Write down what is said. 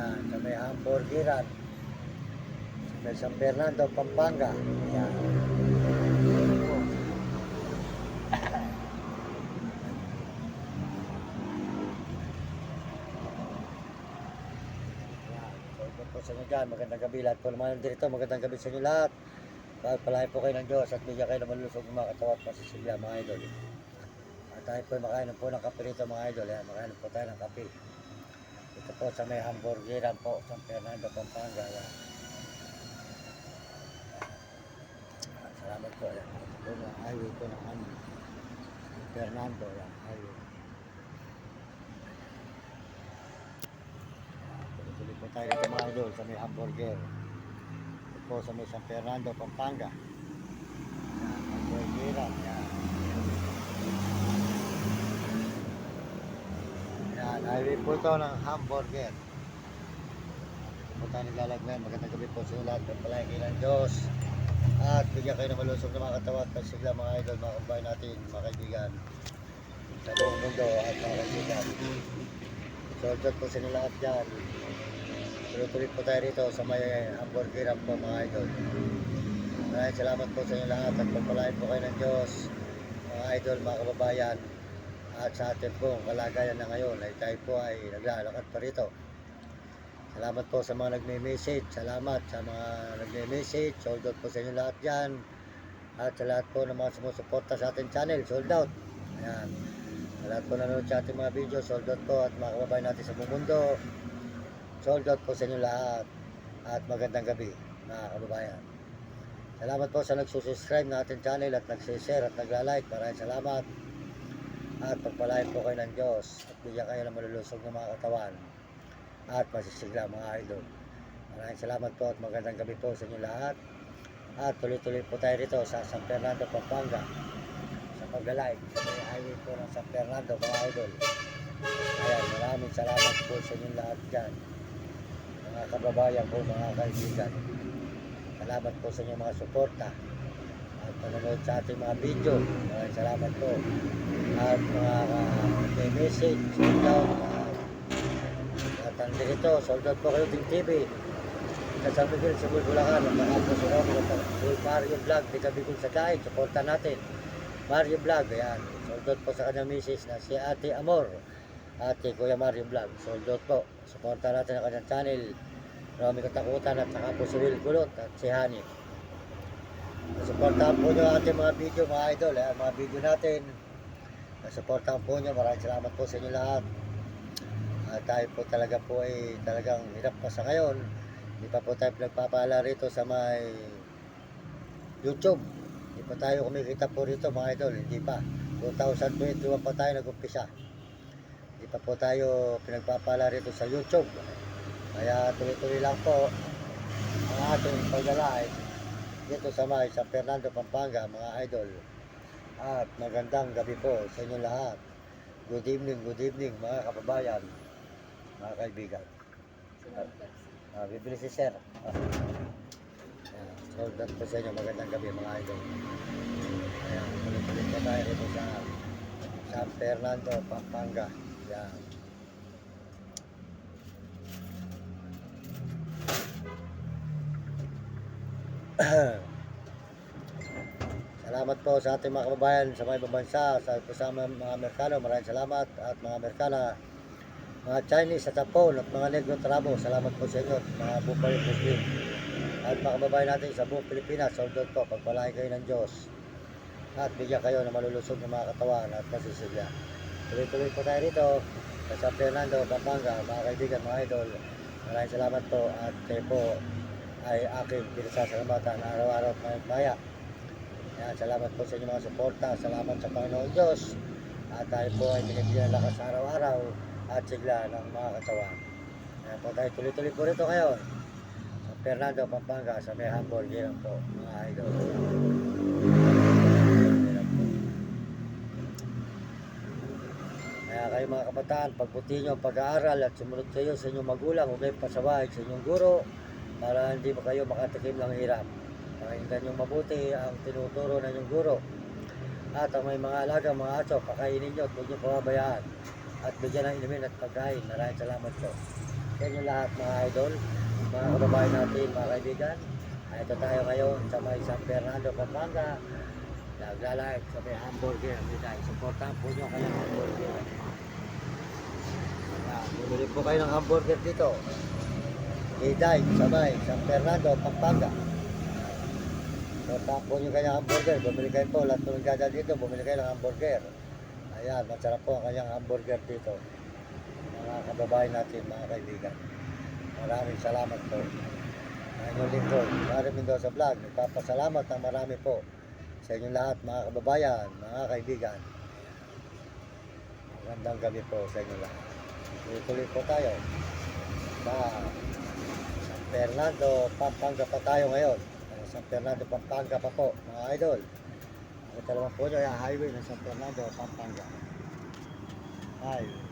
Yan, sa may hamburgeran. Sa may San Fernando, Pampanga. Yan. Po sa inyo dyan, magandang gabi lahat po naman dito, magandang gabi sa inyo lahat. Pagpalain po kayo ng Diyos at bigyan kayo ng malusog ng mga katawan at masisigla mga idol. At tayo po makainom po ng kape rito mga idol. Yan, makainom po tayo ng kape. Ito po sa may hamburgeran po, San Fernando, Pampanga. Yan. Salamat po. Yan. Ito po yung highway po ng San Fernando. Yan, highway. Tuloy po tayo rito mga idol sa may hamburger. Ito po sa may San Fernando, Pampanga. Yan, hamburgeran. Yan. Yan, highway po ito ng hamburger. Ito po tayo naglalagay. Magandang gabi po sa inyo lahat. Pagpalain kayo ng Diyos. At bigyan kayo ng malusog ng mga katawan at sigla mga idol, mga kumbahin natin, mga kaibigan sa buong mundo at mga kaibigan. Soldat po sa inyo lahat dyan. Tuloy-tuloy po tayo rito sa may hamburgeran po mga idol. Maraming salamat po sa inyo lahat at pagpalain po kayo ng Diyos, mga idol, mga kababayan. At sa atin pong kalagayan na ngayon ay tayo po ay naglalakad pa rito. Salamat po sa mga nagme-message. Salamat sa mga nagme-message. Sold out po sa inyo lahat dyan. At sa lahat po ng mga sumusuporta sa ating channel. Sold out. Ayan. Sa lahat po nanonood sa ating mga video. Sold out po at mga kababayan natin sa buong mundo. Sold out po sa inyo lahat. At magandang gabi mga kababayan. Salamat po sa nagsusubscribe na ating channel at nagsishare at nagla-like. Maraming salamat. At pagpalain po kayo ng Diyos. At bigyan kayo ng malulusog ng mga katawan at masisigla mga idol. Maraming salamat po at magandang gabi po sa inyo lahat. At tuloy-tuloy po tayo rito sa San Fernando, Pampanga sa paglalay sa may highway po ng San Fernando mga idol. Ayan, maraming salamat po sa inyo lahat dyan mga kababayan po, mga kaibigan. Salamat po sa inyo mga suporta at panonood sa ating mga video. Maraming salamat po at mga message at dito, sold out po kayo Ting TV sa San Miguel, Cebu, Bulacan. At po si Romy si Mario Vlog, di Bicol sa kain, supporta natin Mario Vlog. Ayan, sold out po sa kanyang misis na si Ate Amor, Ate Kuya Mario Vlog. Sold out po, supporta natin ang kanyang channel Romy Katakutan at saka po si Will Kulot at si Hani. Supportahan po nyo ating mga video mga idol. Ayan, mga video natin, supportahan po nyo. Maraming salamat po sa inyo lahat. Tayo po talaga po ay talagang hirap pa sa ngayon. Hindi pa po tayo nagpapala rito sa may YouTube. Hindi pa tayo kumikita po rito mga idol. Hindi pa. 2021 pa tayo nag-umpisa. Hindi pa po tayo pinagpapala rito sa YouTube. Kaya tuloy-tuloy lang po ang ating paglalay dito sa may San Fernando, Pampanga mga idol. At magandang gabi po sa inyo lahat. Good evening mga kababayan, mga kaibigan. Bibili si Sir. Sold out po sa inyo. Magandang gabi mga idol. Ayan, tuloy-tuloy po tayo rito sa San Fernando, Pampanga. Ayan. Salamat po sa ating mga kababayan sa mga ibang bansa, sa mga Amerikano. Maraming salamat at mga Amerikana, mga Chinese at Japon at mga Negro Trabo. Salamat po sa inyo, mga Bupay Muslim at mga kababayan natin sa buong Pilipinas. Sold out po, pagpalain kayo ng Diyos at bigyan kayo ng malulusog ng mga katawan at masisigla. Tuloy-tuloy po tayo rito sa San Fernando, Pampanga, mga kaibigan, mga idol. Maraming salamat po at kayo po ay aking pinasasalamatan araw-araw at mayang maya. Yan, salamat po sa inyo mga suporta. Salamat sa Panginoon Diyos. At tayo po ay binibigyan ng lakas araw-araw at sigla ng mga katawan. Yan po tayo tuloy-tuloy po rito ngayon sa Fernando, Pampanga sa may hamburgeran po mga idol. Kaya kayo mga kabataan, pagputi nyo ang pag-aaral at sumunod kayo sa inyong magulang, huwag kayong pasaway sa inyong guro para hindi ba kayo makatikim ng hirap. Pakinggan nyo mabuti ang tinuturo ng inyong guro. At ang may mga alaga, mga aso, pakainin nyo at huwag nyo pababayaan. at bigyan ng inumin at pagkain. Maraming salamat po. Sa inyo lahat mga idol, mga kababayan natin, mga kaibigan. Ito tayo ngayon sa may San Fernando, Pampanga. Nagla-live sa may hamburger. Supportahan po nyo kayong hamburger. Bumili po kayo ng hamburger dito. Iday, sa may San Fernando, Pampanga. Supportahan po nyo kayong hamburger. Bumili kayo po. Lahat po ng gada dito, bumili kayo ng hamburger. Ayan, masarap po ang kanyang hamburger dito. Mga kababayan natin, mga kaibigan. Maraming salamat po. Inyong lingkod, Mario Mendoza Vlog. Nagpapasalamat ng marami po sa inyong lahat, mga kababayan, mga kaibigan. Magandang gabi po sa inyong lahat. Tuloy po tayo sa San Fernando, Pampanga pa tayo ngayon. San Fernando, Pampanga pa po, mga idol. Ito naman po nyo yung highway ng San Fernando, Pampanga. Highway.